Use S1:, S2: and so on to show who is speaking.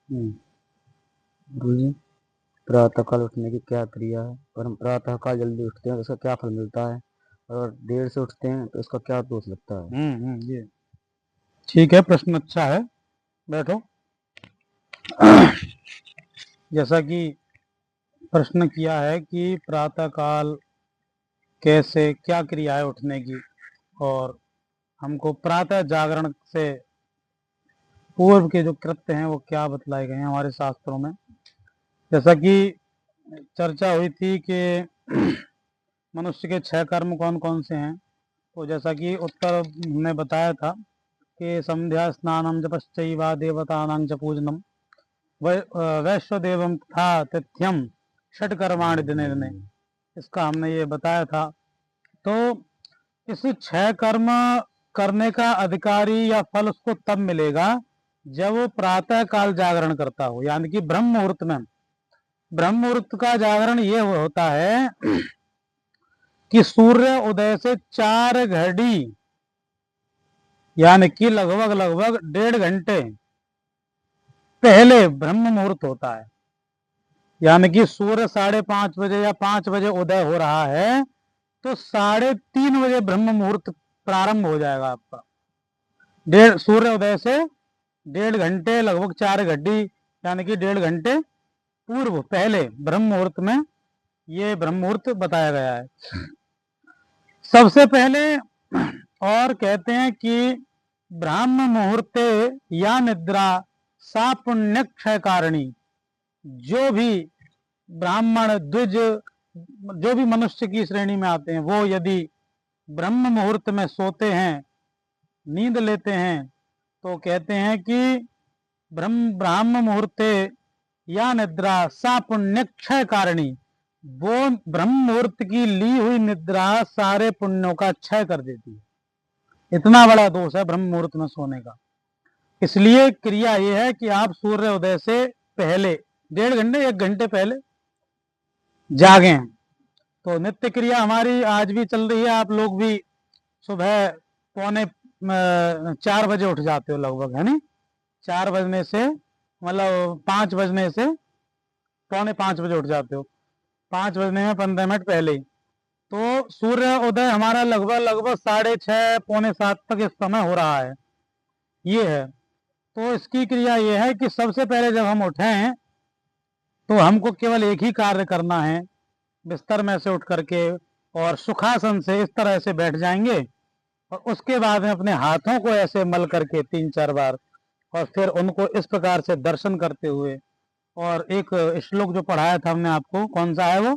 S1: हम्म, गुरुजी, प्रातःकाल उठने की क्या क्रिया है? और हम प्रातःकाल जल्दी उठते हैं तो उसका क्या फल मिलता है, और देर से उठते हैं तो उसका क्या दोष लगता है?
S2: ये ठीक है, प्रश्न अच्छा है, बैठो। जैसा कि प्रश्न किया है कि प्रातःकाल कैसे, क्या क्रिया है उठने की, और हमको प्रातः जागरण से पूर्व के जो कृत्य हैं वो क्या बतलाए गए हैं हमारे शास्त्रों में। जैसा कि चर्चा हुई थी कि मनुष्य के 6 कर्म कौन कौन से हैं, तो जैसा कि उत्तर हमने बताया था कि संध्या स्नानम जपश्चैवा देवतानां च पूजनम वैश्वदेवम तथा तिथ्यम षट्कर्माणि दिने दिने, इसका हमने ये बताया था। तो इस 6 कर्म करने का अधिकारी या फल उसको तब मिलेगा जब वो प्रातः काल जागरण करता हो, यानी कि ब्रह्म मुहूर्त में। ब्रह्म मुहूर्त का जागरण ये होता है कि सूर्य उदय से 4 घड़ी यानी कि लगभग लगभग 1.5 घंटे पहले ब्रह्म मुहूर्त होता है। यानी कि सूर्य 5:30 बजे या 5 बजे उदय हो रहा है तो 3:30 बजे ब्रह्म मुहूर्त प्रारंभ हो जाएगा आपका। सूर्य उदय से 1.5 घंटे, लगभग 4 घड़ी, यानी कि 1.5 घंटे पूर्व पहले ब्रह्म मुहूर्त में ये ब्रह्म मुहूर्त बताया गया है सबसे पहले। और कहते हैं कि ब्राह्म मुहूर्ते या निद्रा सा पुण्य क्षय कारिणी। जो भी ब्राह्मण द्विज, जो भी मनुष्य की श्रेणी में आते हैं, वो यदि ब्रह्म मुहूर्त में सोते हैं, नींद लेते हैं, तो कहते हैं कि ब्राह्म मुहूर्ते या निद्रा सा पुण्य क्षय कारिणी। वो ब्रह्म मुहूर्त की ली हुई निद्रा सारे पुण्यों का क्षय कर देती है। इतना बड़ा दोष है ब्रह्म मुहूर्त में सोने का। इसलिए क्रिया यह है कि आप सूर्य उदय से पहले 1.5 घंटे 1 घंटे पहले जागें। तो नित्य क्रिया हमारी आज भी चल रही है। आप लोग भी सुबह 4:45 उठ जाते हो लगभग, है नहीं? 4 बजने से, मतलब 5 बजने से 4:45 उठ जाते हो, 5 बजने में 15 मिनट पहले ही। तो सूर्य उदय हमारा लगभग लगभग 6:30 6:45 तक इस समय हो रहा है, ये है। तो इसकी क्रिया ये है कि सबसे पहले जब हम उठें तो हमको केवल एक ही कार्य करना है, बिस्तर में से उठ करके और सुखासन से इस तरह से बैठ जाएंगे, और उसके बाद में अपने हाथों को ऐसे मल करके 3-4 बार, और फिर उनको इस प्रकार से दर्शन करते हुए। और एक श्लोक जो पढ़ाया था हमने आपको, कौन सा है वो?